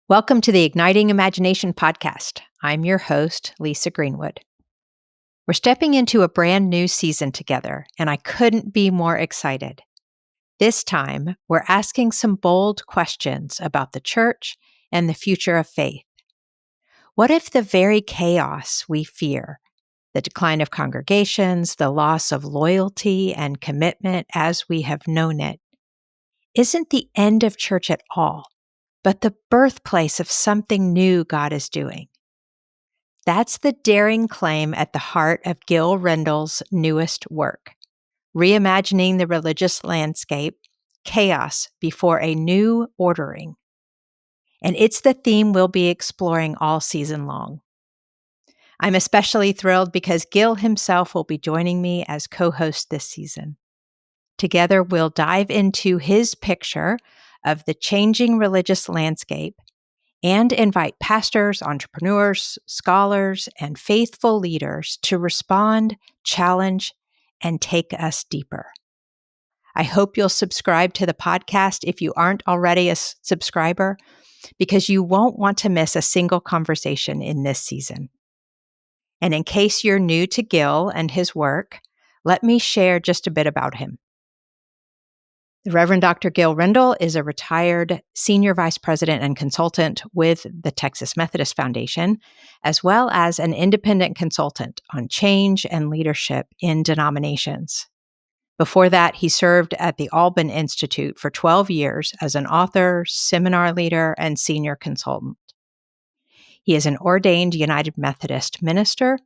Welcome to the Igniting Imagination podcast. I'm your host, Lisa Greenwood. We're stepping into a brand new season together, and I couldn't be more excited. This time, we're asking some bold questions about the church and the future of faith. What if the very chaos we fear, the decline of congregations, the loss of loyalty and commitment as we have known it, isn't the end of church at all, but the birthplace of something new God is doing? That's the daring claim at the heart of Gil Rendle's newest work, Reimagining the Religious Landscape, Chaos Before a New Ordering. And it's the theme we'll be exploring all season long. I'm especially thrilled because Gil himself will be joining me as co-host this season. Together, we'll dive into his picture of the changing religious landscape and invite pastors, entrepreneurs, scholars, and faithful leaders to respond, challenge, and take us deeper. I hope you'll subscribe to the podcast if you aren't already a subscriber, because you won't want to miss a single conversation in this season. And in case you're new to Gil and his work, let me share just a bit about him. The Reverend Dr. Gil Rendle is a retired senior vice president and consultant with the Texas Methodist Foundation, as well as an independent consultant on change and leadership in denominations. Before that, he served at the Alban Institute for 12 years as an author, seminar leader, and senior consultant. He is an ordained United Methodist minister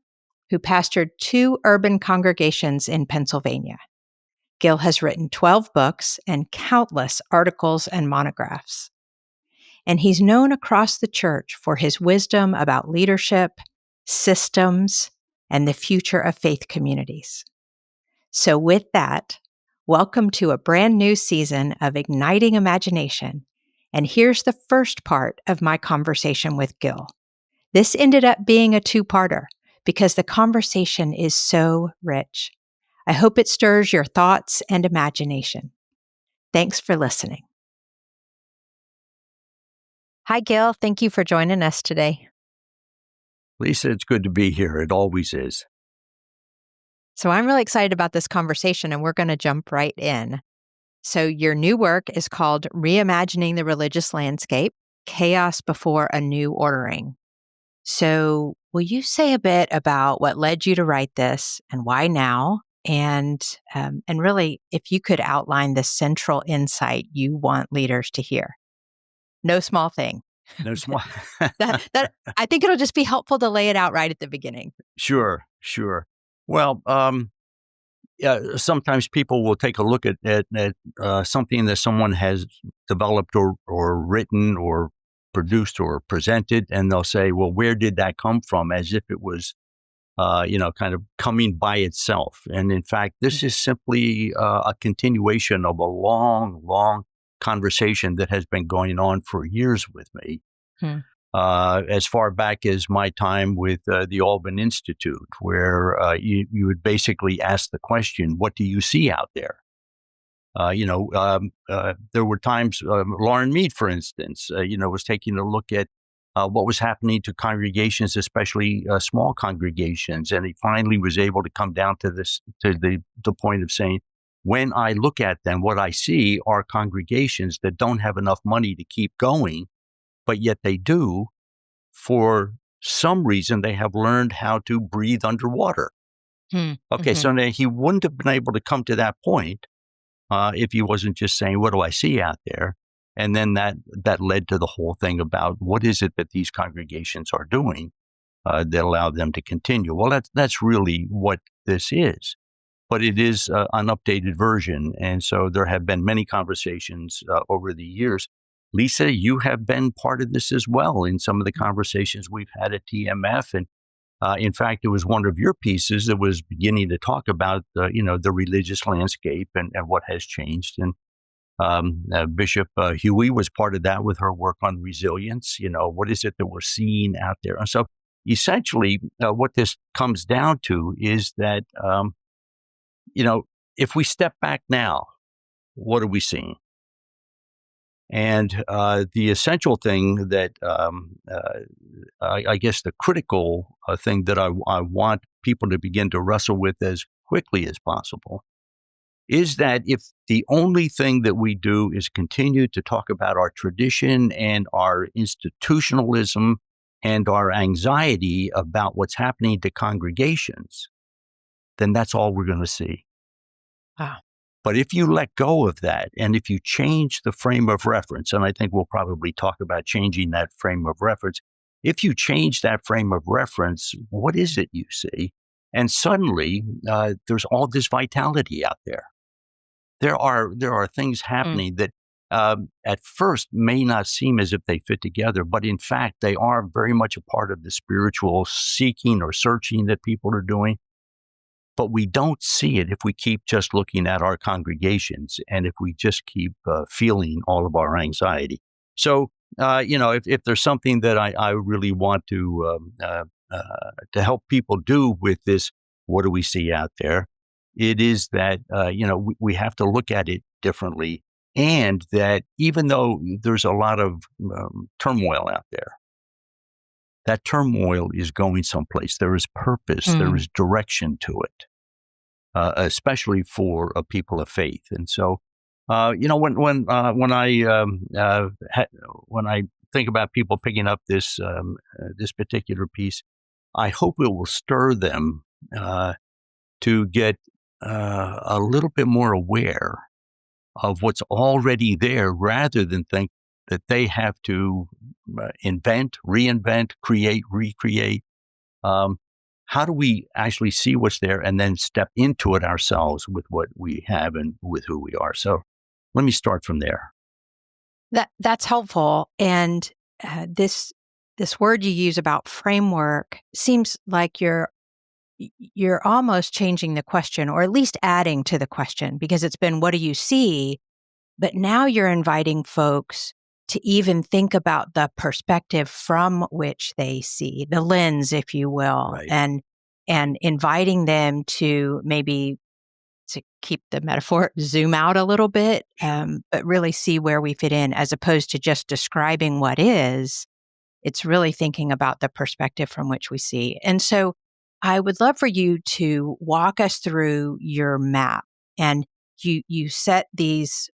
who pastored 2 urban congregations in Pennsylvania. Gil has written 12 books and countless articles and monographs. And he's known across the church for his wisdom about leadership, systems, and the future of faith communities. So with that, welcome to a brand new season of Igniting Imagination. And here's the first part of my conversation with Gil. This ended up being a 2-parter because the conversation is so rich. I hope it stirs your thoughts and imagination. Thanks for listening. Hi, Gil. Thank you for joining us today. Lisa, it's good to be here. It always is. So I'm really excited about this conversation, and we're going to jump right in. So your new work is called Reimagining the Religious Landscape, Chaos Before a New Ordering. So will you say a bit about what led you to write this and why now? And really, if you could outline the central insight you want leaders to hear. No small thing. No small. that I think it'll just be helpful to lay it out right at the beginning. Sure. Well, sometimes people will take a look at something that someone has developed or written or produced or presented, and they'll say, well, where did that come from? As if it was, kind of coming by itself. And in fact, this is simply a continuation of a long conversation that has been going on for years with me. As far back as my time with the Alban Institute, where you would basically ask the question, what do you see out there? There were times, Lauren Mead, for instance, was taking a look at what was happening to congregations, especially small congregations. And he finally was able to come down to the point of saying, when I look at them, what I see are congregations that don't have enough money to keep going, but yet they do. For some reason, they have learned how to breathe underwater. Okay, so now he wouldn't have been able to come to that point if he wasn't just saying, what do I see out there? And then that led to the whole thing about what is it that these congregations are doing that allow them to continue. Well, that's really what this is, but it is an updated version. And so there have been many conversations over the years. Lisa, you have been part of this as well in some of the conversations we've had at TMF. And in fact, it was one of your pieces that was beginning to talk about, the religious landscape and what has changed. And Bishop Huey was part of that with her work on resilience. What is it that we're seeing out there? And so essentially what this comes down to is that, if we step back now, what are we seeing? And the essential thing that I guess the critical thing that I want people to begin to wrestle with as quickly as possible is that if the only thing that we do is continue to talk about our tradition and our institutionalism and our anxiety about what's happening to congregations, then that's all we're going to see. Wow. But if you let go of that, and if you change the frame of reference, and I think we'll probably talk about changing that frame of reference, if you change that frame of reference, what is it you see? And suddenly, there's all this vitality out there. There are things happening that at first may not seem as if they fit together, but in fact, they are very much a part of the spiritual seeking or searching that people are doing. But we don't see it if we keep just looking at our congregations and if we just keep feeling all of our anxiety. So, if there's something that I really want to help people do with this, what do we see out there? It is that, we have to look at it differently. And that even though there's a lot of turmoil out there, that turmoil is going someplace. There is purpose. There is direction to it, especially for people of faith. And so, when I think about people picking up this particular piece, I hope it will stir them to get a little bit more aware of what's already there, rather than think that they have to invent, reinvent, create, recreate. How do we actually see what's there and then step into it ourselves with what we have and with who we are? So let me start from there. That's helpful. And this word you use about framework seems like you're almost changing the question, or at least adding to the question, because it's been, what do you see? But now you're inviting folks to even think about the perspective from which they see, the lens, if you will, Right. and inviting them to maybe, to keep the metaphor, zoom out a little bit, but really see where we fit in, as opposed to just describing what is. It's really thinking about the perspective from which we see. And so I would love for you to walk us through your map. And you set these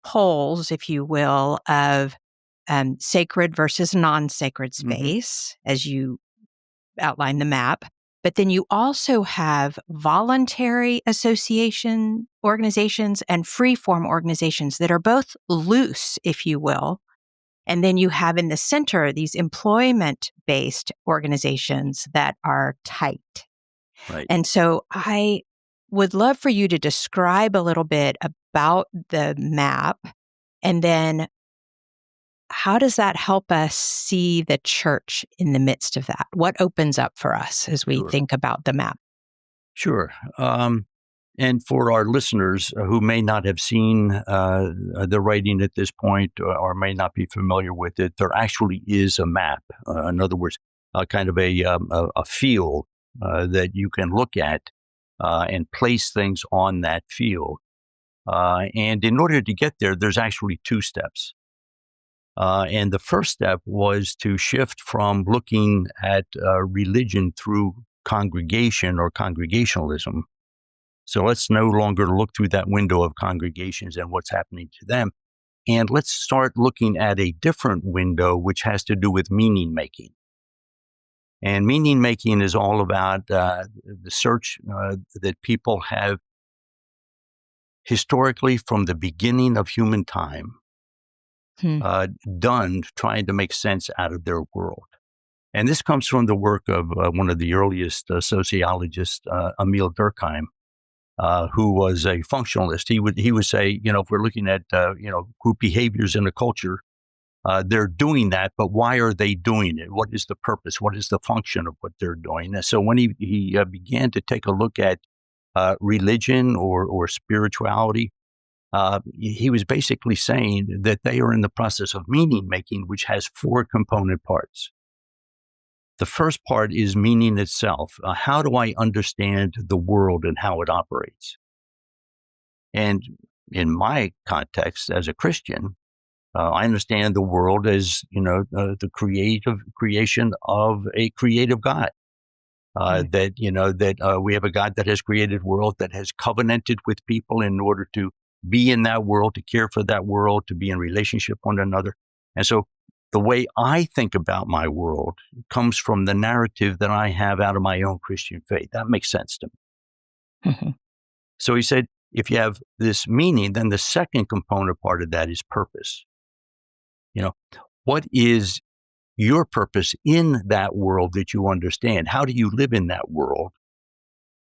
poles, if you will, of sacred versus non-sacred space, as you outline the map. But then you also have voluntary association organizations and free-form organizations that are both loose, if you will. And then you have in the center these employment-based organizations that are tight. Right. And so I would love for you to describe a little bit about the map, and then how does that help us see the church in the midst of that? What opens up for us as we Sure. think about the map? Sure. And for our listeners who may not have seen the writing at this point, or may not be familiar with it, there actually is a map. In other words, kind of a field that you can look at and place things on that field. And in order to get there, there's actually two steps. And the first step was to shift from looking at religion through congregation or congregationalism. So let's no longer look through that window of congregations and what's happening to them. And let's start looking at a different window, which has to do with meaning making. And meaning making is all about the search that people have historically, from the beginning of human time, done trying to make sense out of their world. And this comes from the work of one of the earliest sociologists, Emil Durkheim, who was a functionalist. He would say, if we're looking at group behaviors in a culture, they're doing that, but why are they doing it? What is the purpose? What is the function of what they're doing? And so when he began to take a look at religion or spirituality, he was basically saying that they are in the process of meaning making, which has four component parts. The first part is meaning itself. How do I understand the world and how it operates? And in my context as a Christian, I understand the world as, the creation of a creative God. That we have a God that has created a world, that has covenanted with people in order to be in that world, to care for that world, to be in relationship with one another. And so the way I think about my world comes from the narrative that I have out of my own Christian faith. That makes sense to me. Mm-hmm. So he said, if you have this meaning, then the second component part of that is purpose. What is your purpose in that world that you understand? How do you live in that world?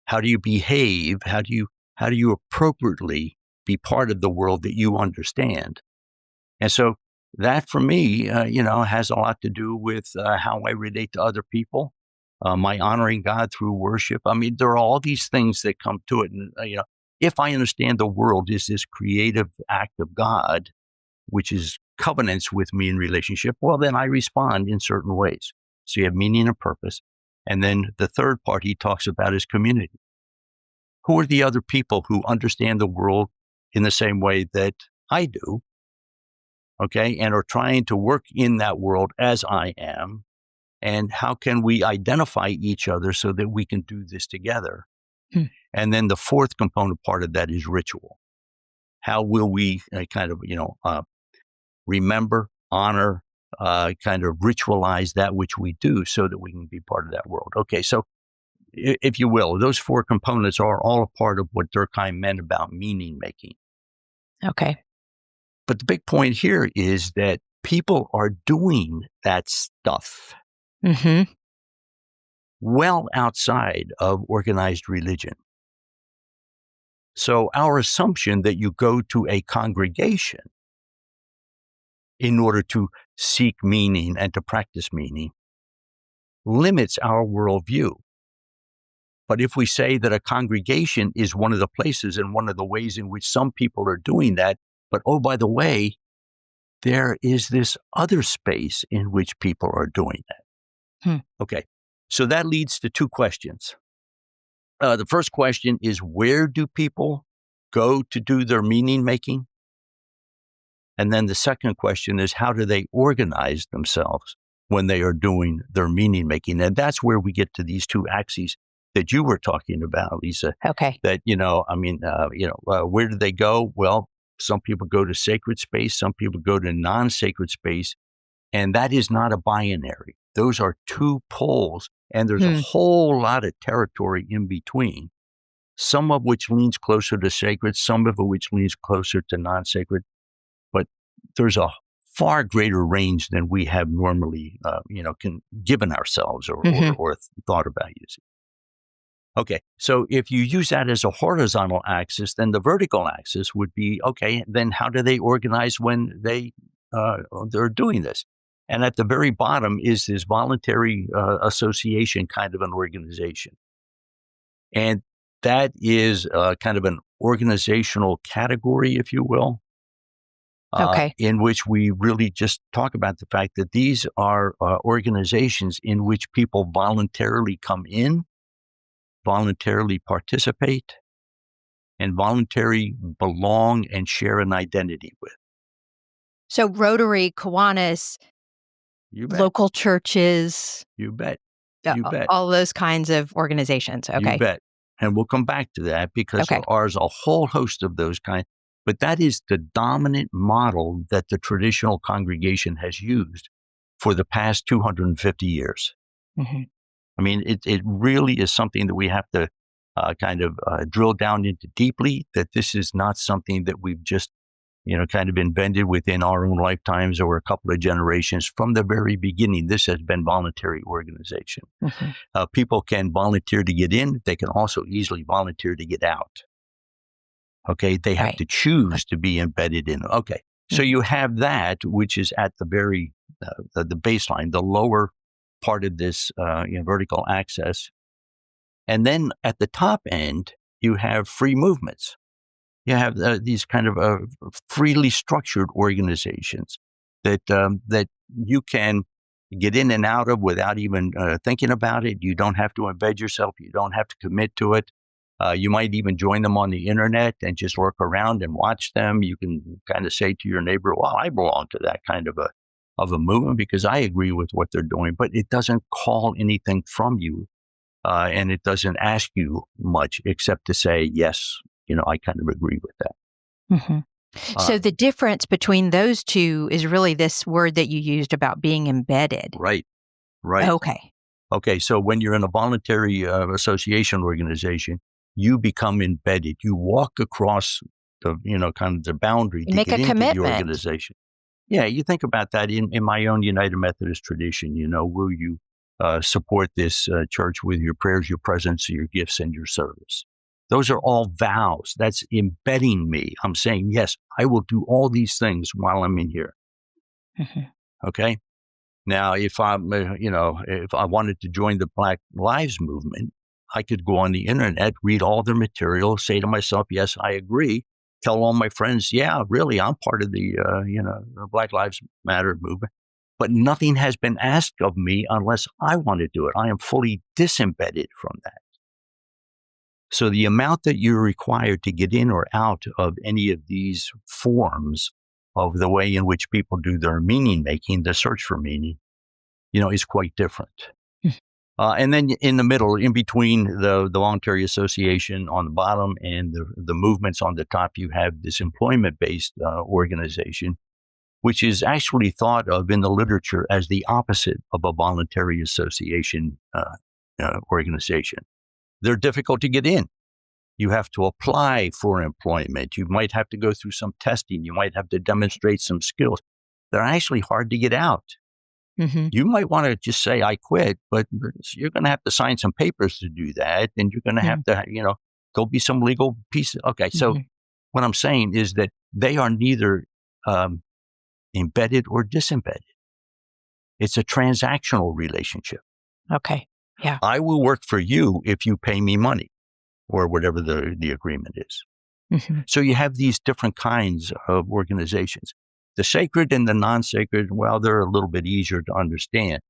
How do you behave? How do you appropriately be part of the world that you understand? And so that for me, has a lot to do with how I relate to other people, my honoring God through worship. I mean, there are all these things that come to it. And, if I understand the world is this creative act of God, which is covenants with me in relationship, well, then I respond in certain ways. So you have meaning and purpose. And then the third part he talks about is community. Who are the other people who understand the world in the same way that I do, okay, and are trying to work in that world as I am? And how can we identify each other so that we can do this together? And then the fourth component part of that is ritual. How will we remember, honor, kind of ritualize that which we do so that we can be part of that world? Okay, so if you will, those four components are all a part of what Durkheim meant about meaning making. Okay. But the big point here is that people are doing that stuff well outside of organized religion. So our assumption that you go to a congregation in order to seek meaning and to practice meaning limits our worldview. But if we say that a congregation is one of the places and one of the ways in which some people are doing that, but oh, by the way, there is this other space in which people are doing that. Okay, so that leads to two questions. The first question is, where do people go to do their meaning making? And then the second question is, how do they organize themselves when they are doing their meaning making? And that's where we get to these two axes that you were talking about, Lisa. Okay. That, where do they go? Well, some people go to sacred space. Some people go to non-sacred space. And that is not a binary. Those are two poles. And there's a whole lot of territory in between, some of which leans closer to sacred, some of which leans closer to non-sacred. But there's a far greater range than we have normally, given ourselves or thought about using. Okay, so if you use that as a horizontal axis, then the vertical axis would be, okay, then how do they organize when they're doing this? And at the very bottom is this voluntary association kind of an organization. And that is kind of an organizational category, if you will, in which we really just talk about the fact that these are organizations in which people voluntarily come in, voluntarily participate, and voluntarily belong and share an identity with. So Rotary, Kiwanis, local churches. You bet. All those kinds of organizations. Okay. You bet. And we'll come back to that because there are a whole host of those kinds. But that is the dominant model that the traditional congregation has used for the past 250 years. I mean, it really is something that we have to drill down into deeply, that this is not something that we've just kind of invented within our own lifetimes or a couple of generations. From the very beginning, this has been voluntary organization. People can volunteer to get in. They can also easily volunteer to get out. Okay, they have to choose to be embedded in. Okay, so you have that, which is at the very, the baseline, the lower part of this vertical axis. And then at the top end, you have free movements. You have these kind of freely structured organizations that you can get in and out of without even thinking about it. You don't have to embed yourself. You don't have to commit to it. You might even join them on the internet and just lurk around and watch them. You can kind of say to your neighbor, well, I belong to that kind of a movement because I agree with what they're doing, but it doesn't call anything from you. And it doesn't ask you much except to say, yes, I kind of agree with that. Mm-hmm. So the difference between those two is really this word that you used about being embedded. Right. Okay. So when you're in a voluntary association organization, you become embedded. You walk across the, kind of the boundary to make get a into commitment. the organization. Yeah, you think about that in my own United Methodist tradition. Will you support this church with your prayers, your presence, your gifts, and your service? Those are all vows. That's embedding me. I'm saying, yes, I will do all these things while I'm in here. Mm-hmm. Okay. Now, if if I wanted to join the Black Lives Movement, I could go on the internet, read all their material, say to myself, yes, I agree. Tell all my friends, yeah, really, I'm part of the Black Lives Matter movement. But nothing has been asked of me unless I want to do it. I am fully disembedded from that. So the amount that you're required to get in or out of any of these forms of the way in which people do their meaning making, the search for meaning, is quite different. And then in the middle, in between the voluntary association on the bottom and the movements on the top, you have this employment-based organization, which is actually thought of in the literature as the opposite of a voluntary association organization. They're difficult to get in. You have to apply for employment. You might have to go through some testing. You might have to demonstrate some skills. They're actually hard to get out. Mm-hmm. You might want to just say, I quit, but you're going to have to sign some papers to do that. And you're going to have to, there'll be some legal pieces. Okay. So what I'm saying is that they are neither embedded or disembedded. It's a transactional relationship. Okay. Yeah. I will work for you if you pay me money or whatever the agreement is. Mm-hmm. So you have these different kinds of organizations. The sacred and the non-sacred, well, they're a little bit easier to understand.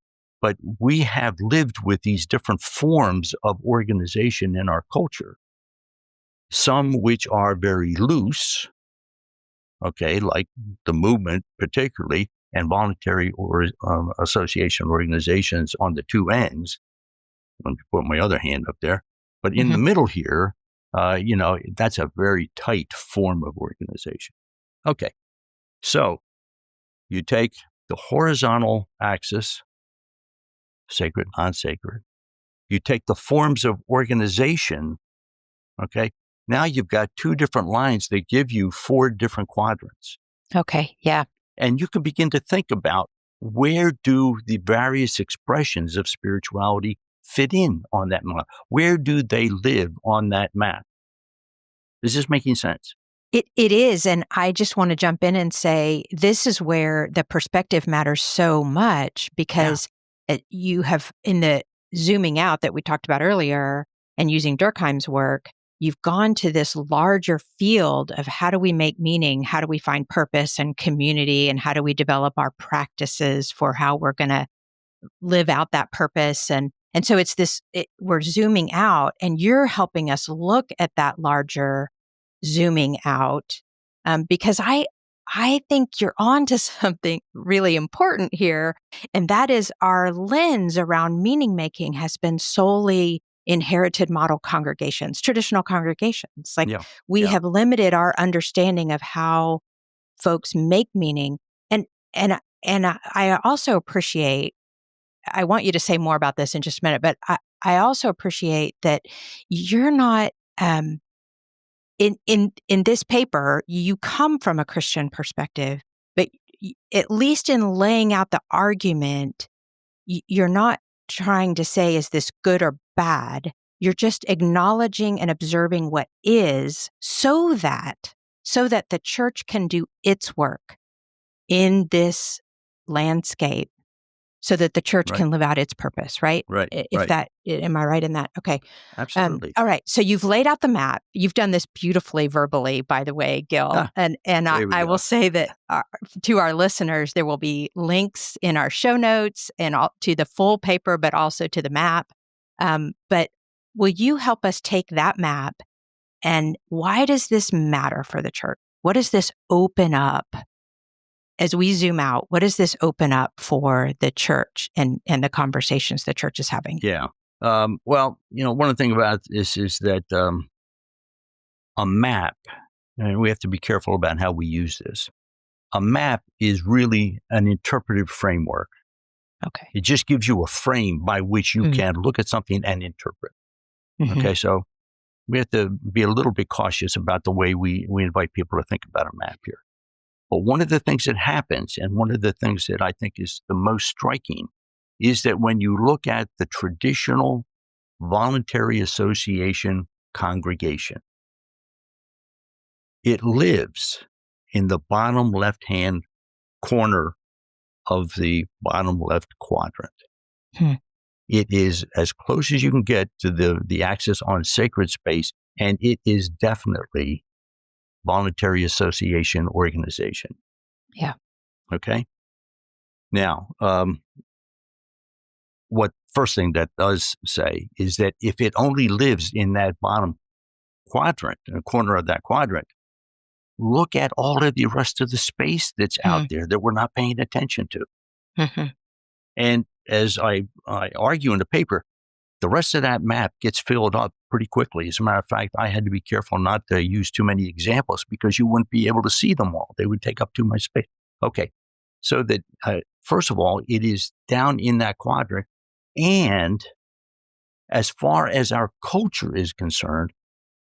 But we have lived with these different forms of organization in our culture. Some which are very loose, okay, like the movement particularly, and voluntary or association organizations on the two ends. Let me put my other hand up there. But in the middle here, that's a very tight form of organization. Okay. So you take the horizontal axis, sacred, non-sacred. You take the forms of organization, okay? Now you've got two different lines that give you four different quadrants. Okay, yeah. And you can begin to think about where do the various expressions of spirituality fit in on that map? Where do they live on that map? Is this making sense? It is. And I just want to jump in and say, this is where the perspective matters so much because you have, in the zooming out that we talked about earlier and using Durkheim's work, you've gone to this larger field of how do we make meaning? How do we find purpose and community? And how do we develop our practices for how we're going to live out that purpose? And so it's this, we're zooming out and you're helping us look at that larger zooming out, because I think you're on to something really important here, and that is our lens around meaning making has been solely inherited model congregations, traditional congregations. Like we have limited our understanding of how folks make meaning, and I also appreciate. I want you to say more about this in just a minute, but I also appreciate that you're not. In this paper, you come from a Christian perspective, but at least in laying out the argument, you're not trying to say, is this good or bad? You're just acknowledging and observing what is so that the church can do its work in this landscape so that the church can live out its purpose, right? Right. Am I right in that? Okay. Absolutely. All right. So you've laid out the map. You've done this beautifully verbally, by the way, Gil. And I will say that to our listeners, there will be links in our show notes and to the full paper, but also to the map. But will you help us take that map and why does this matter for the church? What does this open up as we zoom out? What does this open up for the church and the conversations the church is having? Yeah. Well, one of the things about this is that a map, and we have to be careful about how we use this. A map is really an interpretive framework. Okay. It just gives you a frame by which you can look at something and interpret. Mm-hmm. Okay, so we have to be a little bit cautious about the way we invite people to think about a map here. But one of the things that happens, and one of the things that I think is the most striking, is that when you look at the traditional voluntary association congregation, it lives in the bottom left-hand corner of the bottom left quadrant. It is as close as you can get to the axis on sacred space, and it is definitely voluntary association organization. Yeah. Okay. Now, what first thing that does say is that if it only lives in that bottom quadrant, in a corner of that quadrant, look at all of the rest of the space that's out there that we're not paying attention to. Mm-hmm. And as I argue in the paper, the rest of that map gets filled up pretty quickly. As a matter of fact, I had to be careful not to use too many examples because you wouldn't be able to see them all. They would take up too much space. Okay. So that, first of all, it is down in that quadrant. And as far as our culture is concerned,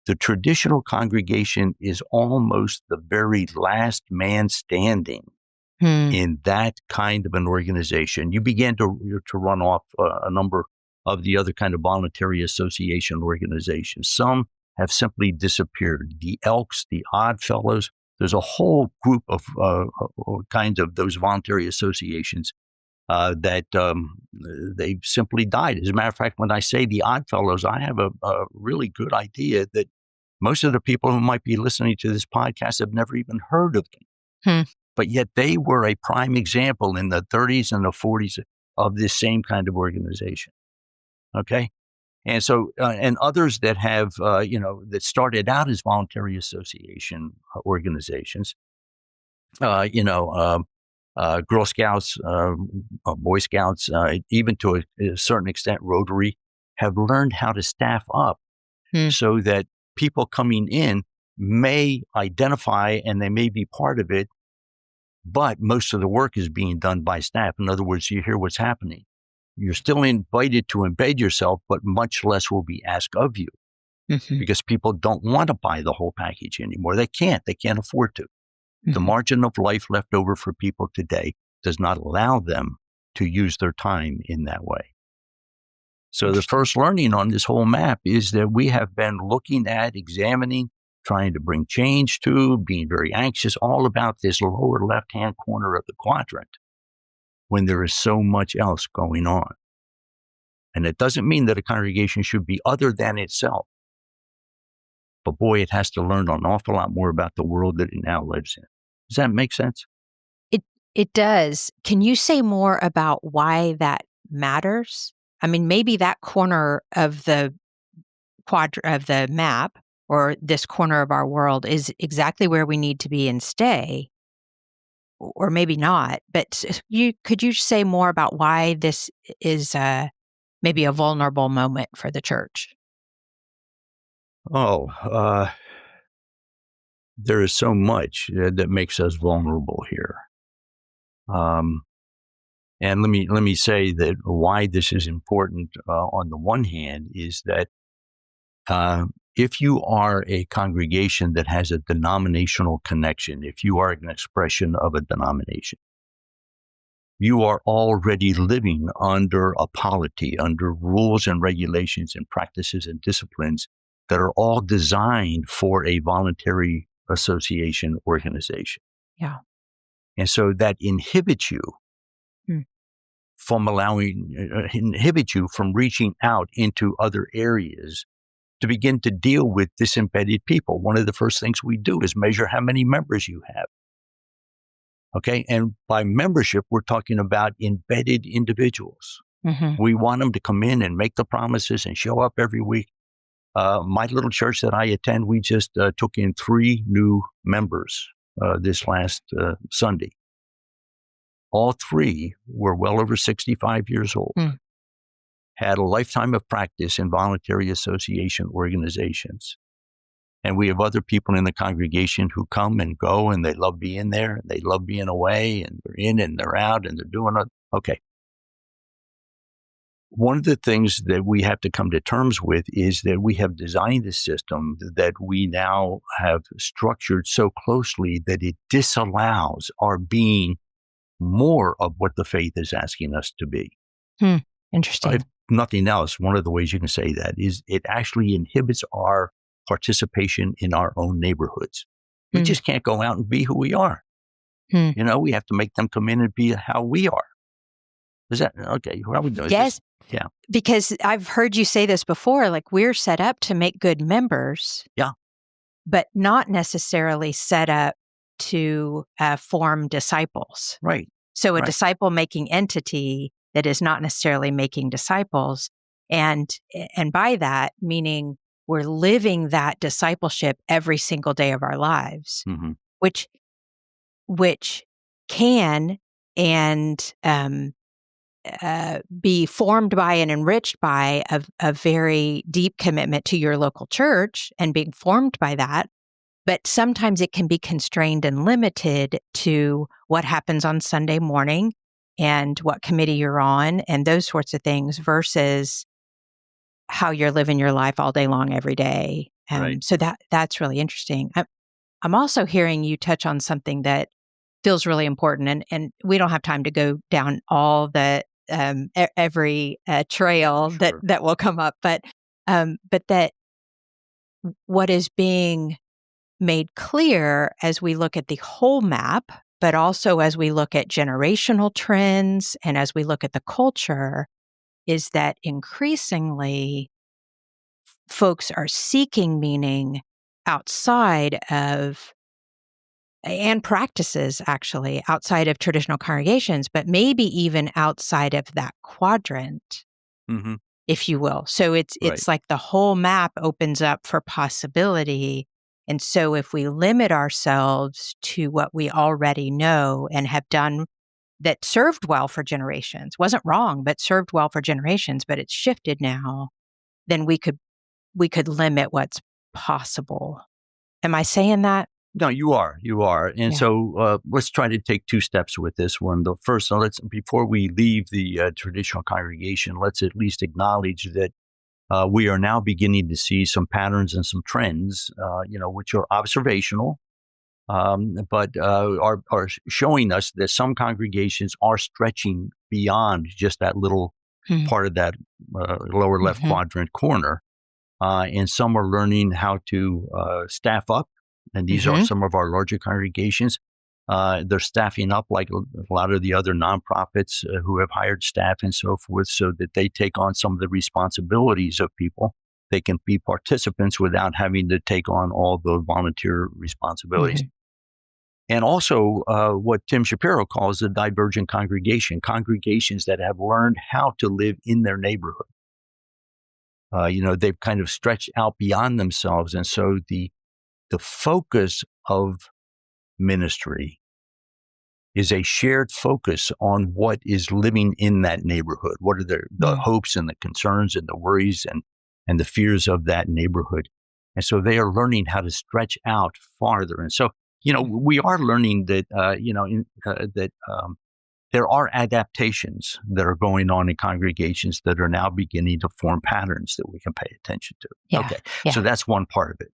the traditional congregation is almost the very last man standing in that kind of an organization. You began to run off a number of the other kind of voluntary association organizations. Some have simply disappeared. The Elks, the Odd Fellows, there's a whole group of kinds of those voluntary associations that they've simply died. As a matter of fact, when I say the Odd Fellows, I have a really good idea that most of the people who might be listening to this podcast have never even heard of them. But yet they were a prime example in the 30s and the 40s of this same kind of organization. Okay. And so, and others that have, that started out as voluntary association organizations, Girl Scouts, Boy Scouts, even to a certain extent, Rotary, have learned how to staff up so that people coming in may identify and they may be part of it, but most of the work is being done by staff. In other words, you hear what's happening. You're still invited to embed yourself, but much less will be asked of you because people don't want to buy the whole package anymore. They can't afford to. The margin of life left over for people today does not allow them to use their time in that way. So the first learning on this whole map is that we have been looking at, examining, trying to bring change to, being very anxious all about this lower left-hand corner of the quadrant when there is so much else going on. And it doesn't mean that a congregation should be other than itself. But boy, it has to learn an awful lot more about the world that it now lives in. Does that make sense? It does. Can you say more about why that matters? I mean, maybe that corner of the map or this corner of our world is exactly where we need to be and stay, or maybe not. But could you say more about why this is maybe a vulnerable moment for the church? There is so much that makes us vulnerable here. And let me say that why this is important on the one hand is that if you are a congregation that has a denominational connection, if you are an expression of a denomination, you are already living under a polity, under rules and regulations and practices and disciplines that are all designed for a voluntary association organization. Yeah. And so that inhibits you from reaching out into other areas to begin to deal with disembedded people. One of the first things we do is measure how many members you have. Okay. And by membership, we're talking about embedded individuals. Mm-hmm. We want them to come in and make the promises and show up every week. My little church that I attend, we just took in 3 new members this last Sunday. All 3 were well over 65 years old, had a lifetime of practice in voluntary association organizations. And we have other people in the congregation who come and go, and they love being there. They love being away, and they're in and they're out, and they're doing it. Okay. One of the things that we have to come to terms with is that we have designed a system that we now have structured so closely that it disallows our being more of what the faith is asking us to be. Interesting. If nothing else, one of the ways you can say that is it actually inhibits our participation in our own neighborhoods. We just can't go out and be who we are. We have to make them come in and be how we are. Is that okay? What are we doing? Yes. Yeah. Because I've heard you say this before, like we're set up to make good members. Yeah. But not necessarily set up to form disciples. Right. So a disciple-making entity that is not necessarily making disciples. And by that, meaning we're living that discipleship every single day of our lives, which can and be formed by and enriched by a very deep commitment to your local church and being formed by that. But sometimes it can be constrained and limited to what happens on Sunday morning and what committee you're on and those sorts of things versus how you're living your life all day long, every day. So that's really interesting. I'm also hearing you touch on something that feels really important, and we don't have time to go down all the every trail that will come up, but that what is being made clear as we look at the whole map, but also as we look at generational trends and as we look at the culture, is that increasingly folks are seeking meaning outside of, and practices actually outside of traditional congregations, but maybe even outside of that quadrant, if you will. So it's like the whole map opens up for possibility. And so if we limit ourselves to what we already know and have done that served well for generations, wasn't wrong, but served well for generations, but it's shifted now, then we could limit what's possible. Am I saying that? No, you are. And so let's try to take 2 steps with this one. The first, before we leave the traditional congregation, let's at least acknowledge that we are now beginning to see some patterns and some trends, which are observational, but are showing us that some congregations are stretching beyond just that little part of that lower left quadrant corner. And some are learning how to staff up. And these are some of our larger congregations. They're staffing up like a lot of the other nonprofits who have hired staff and so forth so that they take on some of the responsibilities of people. They can be participants without having to take on all the volunteer responsibilities. And also what Tim Shapiro calls a divergent congregation, congregations that have learned how to live in their neighborhood. They've kind of stretched out beyond themselves. And so the focus of ministry is a shared focus on what is living in that neighborhood. What are the hopes and the concerns and the worries and the fears of that neighborhood? And so they are learning how to stretch out farther. And so, we are learning that, there are adaptations that are going on in congregations that are now beginning to form patterns that we can pay attention to. So that's one part of it.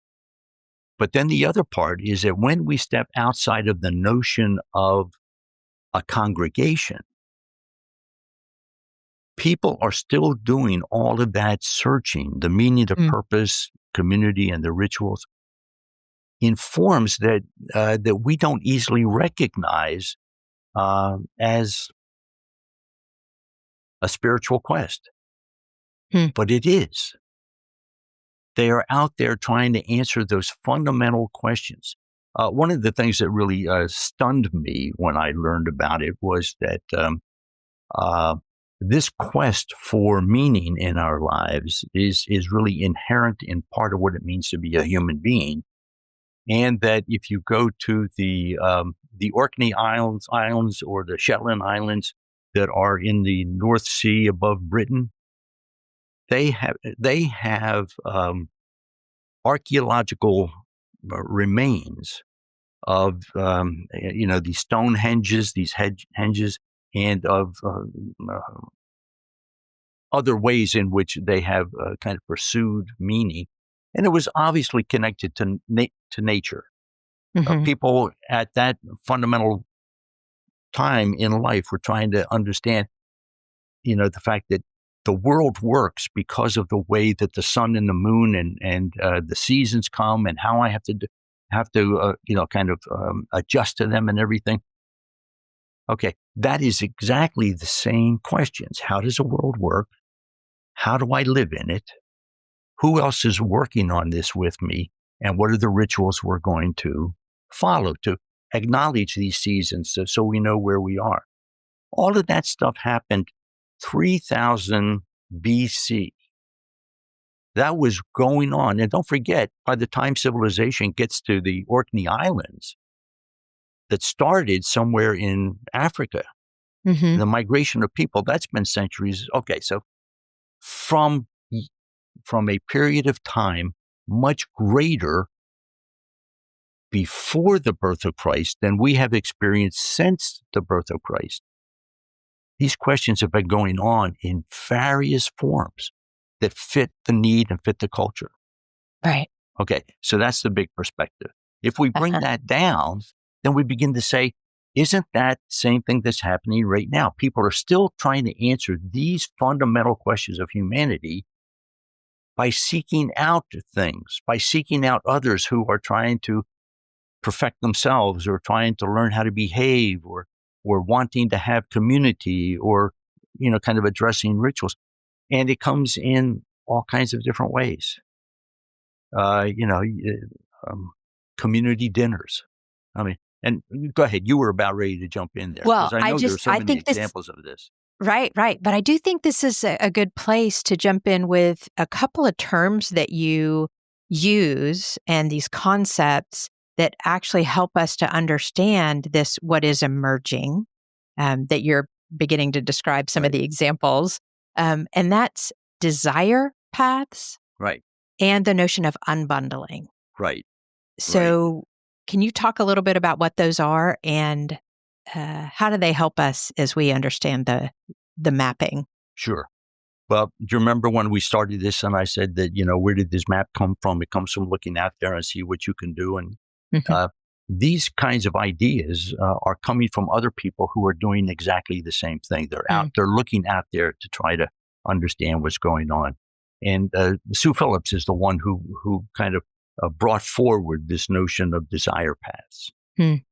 But then the other part is that when we step outside of the notion of a congregation, people are still doing all of that searching, the meaning, the purpose, community, and the rituals in forms that we don't easily recognize as a spiritual quest. But it is. They are out there trying to answer those fundamental questions. One of the things that really stunned me when I learned about it was that this quest for meaning in our lives is really inherent in part of what it means to be a human being. And that if you go to the Orkney Islands or the Shetland Islands that are in the North Sea above Britain, they have archaeological remains of these stone henges, and of other ways in which they have kind of pursued meaning, and it was obviously connected to nature. Mm-hmm. People at that fundamental time in life were trying to understand, the fact that the world works because of the way that the sun and the moon and the seasons come, and how I have to adjust to them and everything. Okay, that is exactly the same questions. How does the world work? How do I live in it? Who else is working on this with me? And what are the rituals we're going to follow to acknowledge these seasons so we know where we are? All of that stuff happened 3000 BC. That was going on. And don't forget, by the time civilization gets to the Orkney Islands, that started somewhere in Africa, Mm-hmm. the migration of people, that's been centuries. Okay, so from a period of time much greater before the birth of Christ than we have experienced since the birth of Christ, these questions have been going on in various forms that fit the need and fit the culture. Right. Okay, so that's the big perspective. If we bring that down, then we begin to say, isn't that the same thing that's happening right now? People are still trying to answer these fundamental questions of humanity by seeking out things, by seeking out others who are trying to perfect themselves or trying to learn how to behave or wanting to have community or, kind of addressing rituals. And it comes in all kinds of different ways. Community dinners. I mean, and go ahead, you were about ready to jump in there. Well, because I know there are so many examples of this. Right. But I do think this is a good place to jump in with a couple of terms that you use and these concepts that actually help us to understand this, what is emerging, that you're beginning to describe some of the examples. And that's desire paths. Right. And the notion of unbundling. Right. So can you talk a little bit about what those are and how do they help us as we understand the mapping? Sure. Well, do you remember when we started this and I said that, where did this map come from? It comes from looking out there and see what you can do. And these kinds of ideas are coming from other people who are doing exactly the same thing. They're looking out there to try to understand what's going on. And Sue Phillips is the one who kind of brought forward this notion of desire paths. And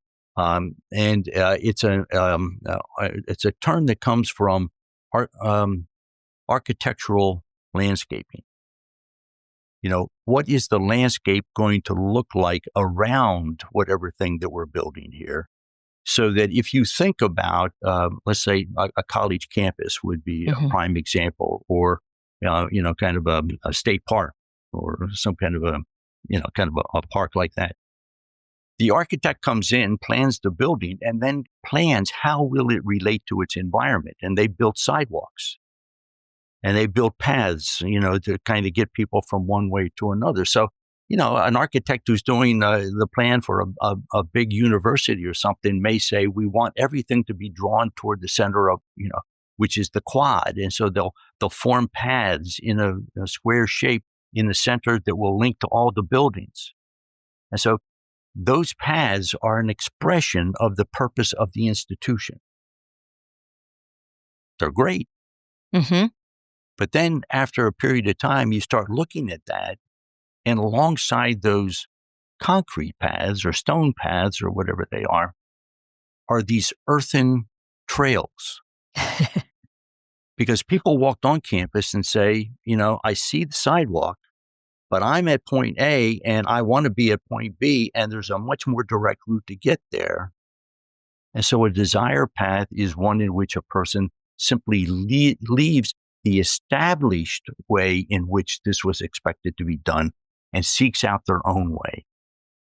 it's a term that comes from architectural landscaping. What is the landscape going to look like around whatever thing that we're building here? So that if you think about, let's say a college campus would be a prime example, or kind of a state park or some kind of a park like that. The architect comes in, plans the building, and then plans how will it relate to its environment. And they built sidewalks and they built paths, to kind of get people from one way to another. So, an architect who's doing the plan for a big university or something may say, we want everything to be drawn toward the center of, which is the quad. And so they'll form paths in a square shape in the center that will link to all the buildings. And so those paths are an expression of the purpose of the institution. They're great. But then after a period of time, you start looking at that, and alongside those concrete paths or stone paths or whatever they are these earthen trails. Because people walked on campus and say, I see the sidewalk, but I'm at point A and I want to be at point B, and there's a much more direct route to get there. And so a desire path is one in which a person simply leaves the established way in which this was expected to be done and seeks out their own way.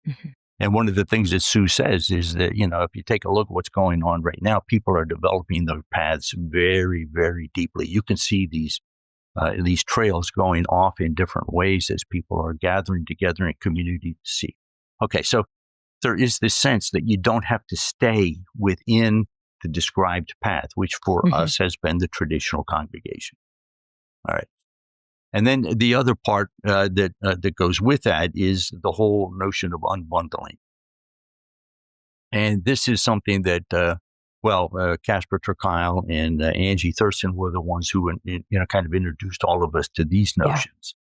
Mhm. And one of the things that Sue says is that, if you take a look at what's going on right now, people are developing their paths very, very deeply. You can see these trails going off in different ways as people are gathering together in community to see. Okay, so there is this sense that you don't have to stay within the described path, which for us has been the traditional congregation. All right. And then the other part that goes with that is the whole notion of unbundling. And this is something that, Casper ter Kuile and Angie Thurston were the ones who, kind of introduced all of us to these notions.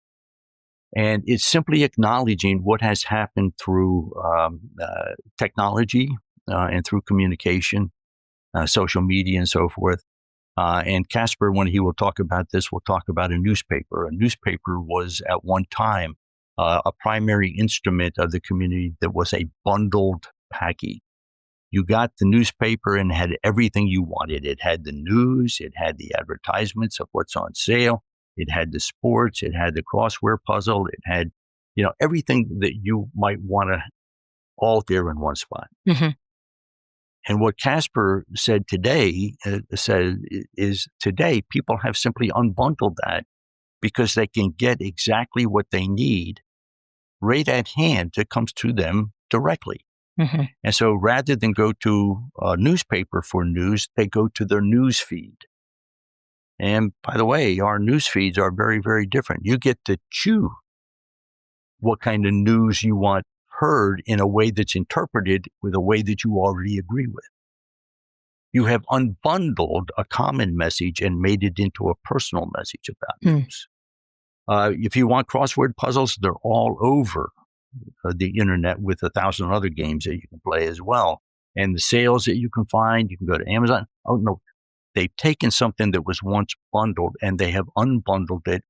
Yeah. And it's simply acknowledging what has happened through technology and through communication, social media and so forth. And Casper, when he will talk about this, will talk about a newspaper. A newspaper was at one time a primary instrument of the community that was a bundled package. You got the newspaper and had everything you wanted. It had the news, it had the advertisements of what's on sale, it had the sports, it had the crossword puzzle, it had, everything that you might want to all there in one spot. Mm-hmm. And what Casper said today is today people have simply unbundled that because they can get exactly what they need right at hand that comes to them directly. Mm-hmm. And so rather than go to a newspaper for news, they go to their news feed. And by the way, our news feeds are very, very different. You get to choose what kind of news you want heard in a way that's interpreted with a way that you already agree with. You have unbundled a common message and made it into a personal message about news. If you want crossword puzzles, they're all over the internet with 1,000 other games that you can play as well. And the sales that you can find, you can go to Amazon. Oh, no, they've taken something that was once bundled and they have unbundled it.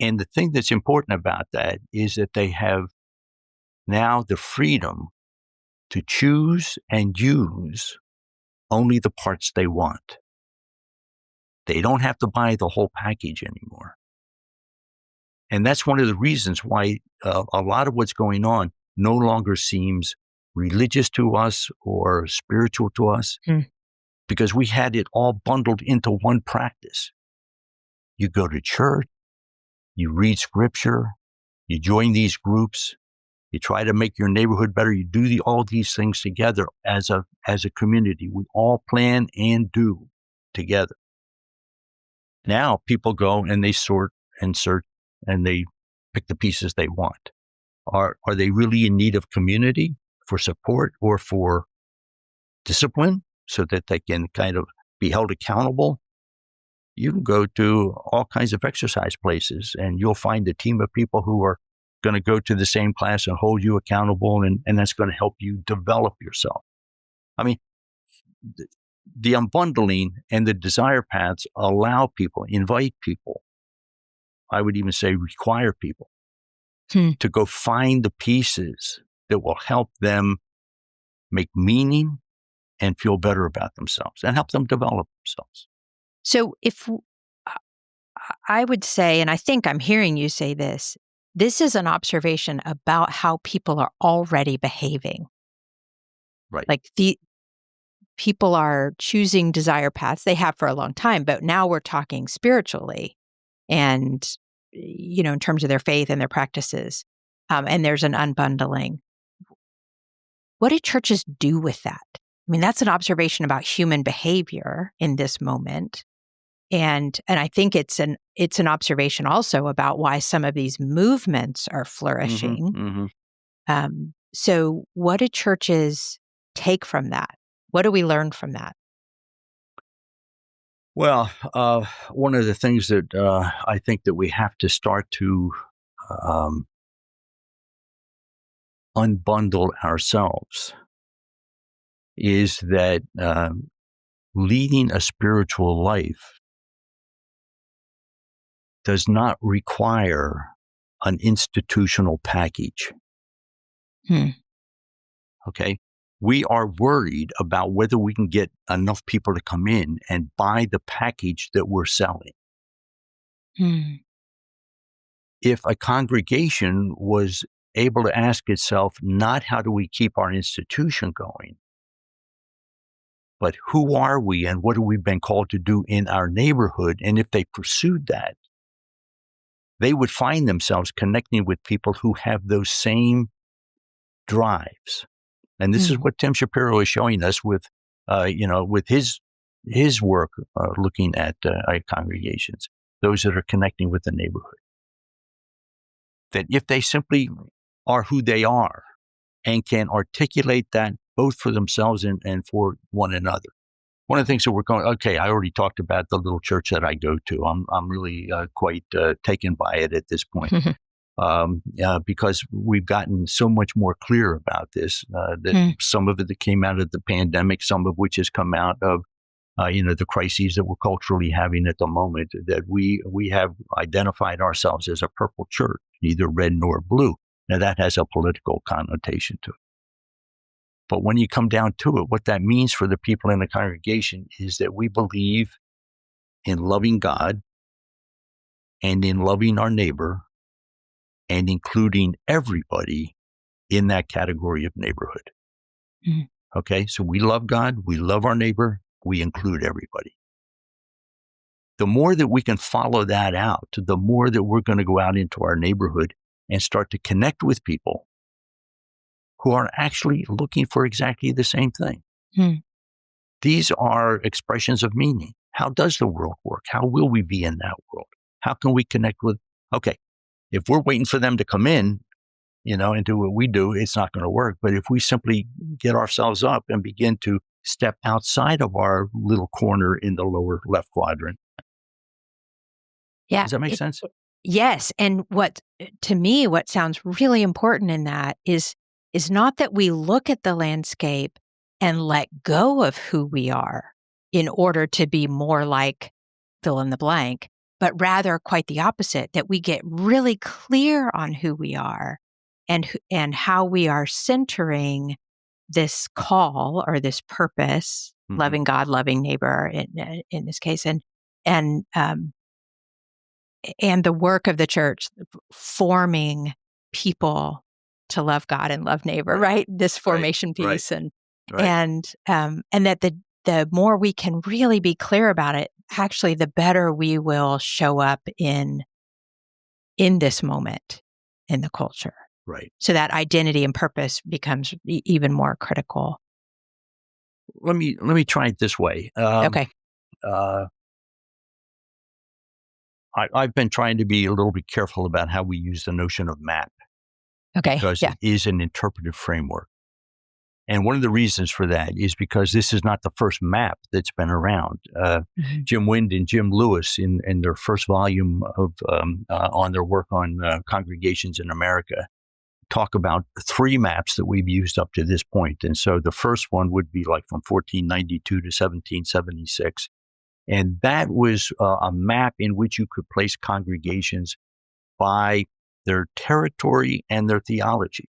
And the thing that's important about that is that they have now the freedom to choose and use only the parts they want. They don't have to buy the whole package anymore. And that's one of the reasons why a lot of what's going on no longer seems religious to us or spiritual to us, because we had it all bundled into one practice. You go to church, you read scripture, you join these groups, you try to make your neighborhood better. You do all these things together as a community. We all plan and do together. Now people go and they sort and search and they pick the pieces they want. Are they really in need of community for support or for discipline so that they can kind of be held accountable? You can go to all kinds of exercise places and you'll find a team of people who are going to go to the same class and hold you accountable, and that's going to help you develop yourself. I mean, the unbundling and the desire paths allow people, invite people, I would even say require people to go find the pieces that will help them make meaning and feel better about themselves and help them develop themselves. So if I would say, and I think I'm hearing you say this is an observation about how people are already behaving. Right. Like the people are choosing desire paths. They have for a long time, but now we're talking spiritually and, in terms of their faith and their practices. And there's an unbundling. What do churches do with that? I mean, that's an observation about human behavior in this moment. And I think it's an observation also about why some of these movements are flourishing. So what do churches take from that? What do we learn from that? Well, one of the things that I think that we have to start to unbundle ourselves is that leading a spiritual life does not require an institutional package. Okay? we are worried about whether we can get enough people to come in and buy the package that we're selling. Mm. If a congregation was able to ask itself, not how do we keep our institution going, but who are we and what have we been called to do in our neighborhood? And if they pursued that, they would find themselves connecting with people who have those same drives. And this is what Tim Shapiro is showing us with, with his work looking at congregations, those that are connecting with the neighborhood. That if they simply are who they are and can articulate that both for themselves and for one another. One of the things that we're going, okay, I already talked about the little church that I go to. I'm really quite taken by it at this point. Because we've gotten so much more clear about this, that some of it that came out of the pandemic, some of which has come out of, the crises that we're culturally having at the moment, that we have identified ourselves as a purple church, neither red nor blue. Now that has a political connotation to it. But when you come down to it, what that means for the people in the congregation is that we believe in loving God and in loving our neighbor and including everybody in that category of neighborhood. Okay, so we love God, we love our neighbor, we include everybody. The more that we can follow that out, the more that we're going to go out into our neighborhood and start to connect with people who are actually looking for exactly the same thing. These are expressions of meaning. How does the world work? How will we be in that world? How can we connect with, okay, if we're waiting for them to come in, and do what we do, it's not going to work. But if we simply get ourselves up and begin to step outside of our little corner in the lower left quadrant. Yeah. Does that make sense? Yes. And to me, what sounds really important in that is not that we look at the landscape and let go of who we are in order to be more like fill in the blank, but rather quite the opposite, that we get really clear on who we are and how we are centering this call or this purpose, loving God, loving neighbor in this case, and the work of the church forming people to love God and love neighbor, right? This formation piece, and that the more we can really be clear about it, actually, the better we will show up in this moment in the culture. Right. So that identity and purpose becomes even more critical. Let me try it this way. Okay. I've been trying to be a little bit careful about how we use the notion of map. Okay. Because yeah. it is an interpretive framework. And one of the reasons for that is because this is not the first map that's been around. Jim Wind and Jim Lewis, in their first volume of on their work on congregations in America, talk about 3 maps that we've used up to this point. And so the first one would be like from 1492 to 1776. And that was a map in which you could place congregations by their territory and their theology.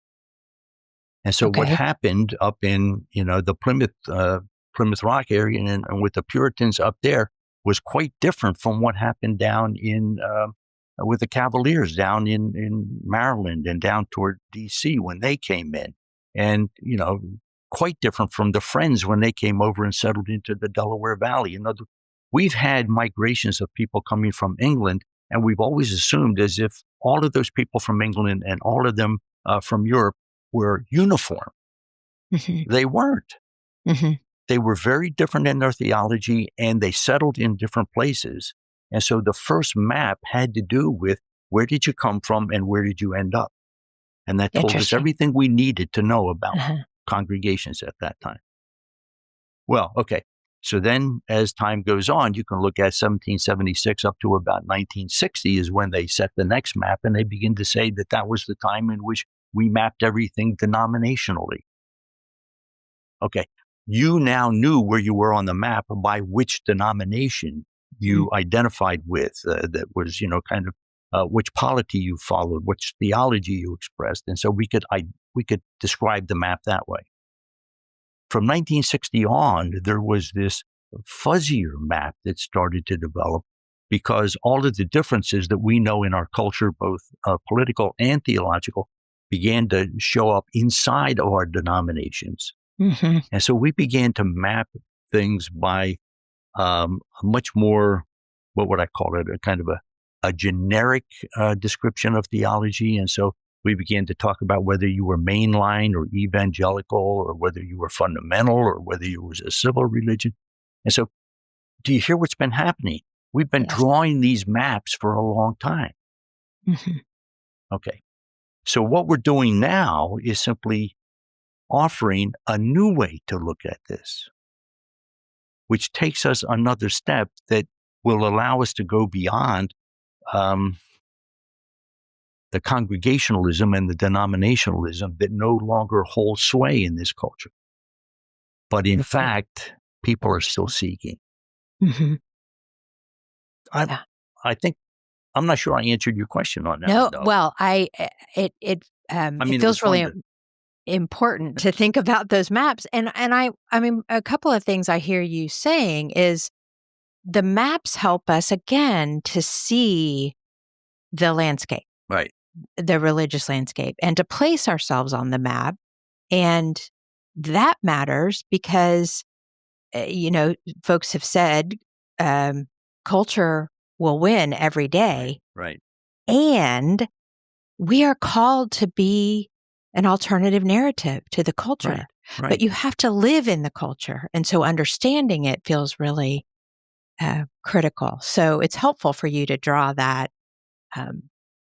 And so what happened up in, the Plymouth Rock area and with the Puritans up there was quite different from what happened down in with the Cavaliers down in Maryland and down toward D.C. when they came in. And, quite different from the Friends when they came over and settled into the Delaware Valley. We've had migrations of people coming from England, and we've always assumed as if all of those people from England and all of them from Europe were uniform. They weren't. They were very different in their theology, and they settled in different places. And so the first map had to do with where did you come from and where did you end up? And that told us everything we needed to know about congregations at that time. Well, okay. So then as time goes on, you can look at 1776 up to about 1960 is when they set the next map, and they begin to say that was the time in which we mapped everything denominationally. Okay. You now knew where you were on the map by which denomination you identified with, that was, kind of which polity you followed, which theology you expressed. And so we could describe the map that way. from 1960 on, there was this fuzzier map that started to develop because all of the differences that we know in our culture, both political and theological, began to show up inside of our denominations. Mm-hmm. And so we began to map things by a much more, what would I call it, a kind of a generic description of theology. And so we began to talk about whether you were mainline or evangelical, or whether you were fundamental, or whether you was a civil religion. And so do you hear what's been happening? We've been drawing these maps for a long time. Mm-hmm. Okay. So what we're doing now is simply offering a new way to look at this, which takes us another step that will allow us to go beyond the congregationalism and the denominationalism that no longer hold sway in this culture. But in fact, people are still seeking. Mm-hmm. I think, I'm not sure I answered your question on that. No, one, though. well, it feels really important to think about those maps. And I mean, a couple of things I hear you saying is the maps help us again to see the landscape, right? The religious landscape, and to place ourselves on the map. And that matters because, folks have said culture will win every day. Right. And we are called to be an alternative narrative to the culture. Right. But you have to live in the culture. And so understanding it feels really critical. So it's helpful for you to draw that,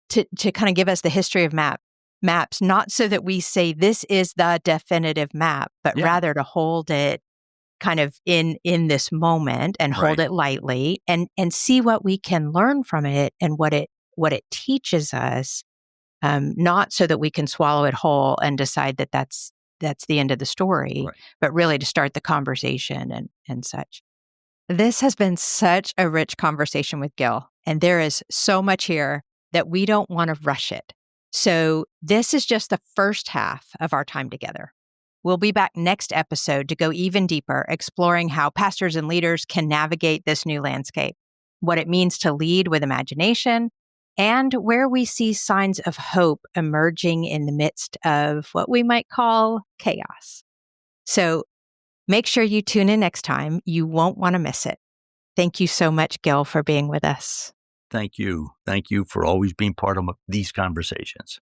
to kind of give us the history of maps, not so that we say this is the definitive map, but rather to hold it kind of in this moment and hold it lightly and see what we can learn from it and what it teaches us, not so that we can swallow it whole and decide that that's the end of the story, but really to start the conversation and such. This has been such a rich conversation with Gil, and there is so much here that we don't want to rush it. So this is just the first half of our time together. We'll be back next episode to go even deeper, exploring how pastors and leaders can navigate this new landscape, what it means to lead with imagination, and where we see signs of hope emerging in the midst of what we might call chaos. So make sure you tune in next time. You won't want to miss it. Thank you so much, Gil, for being with us. Thank you. Thank you for always being part of these conversations.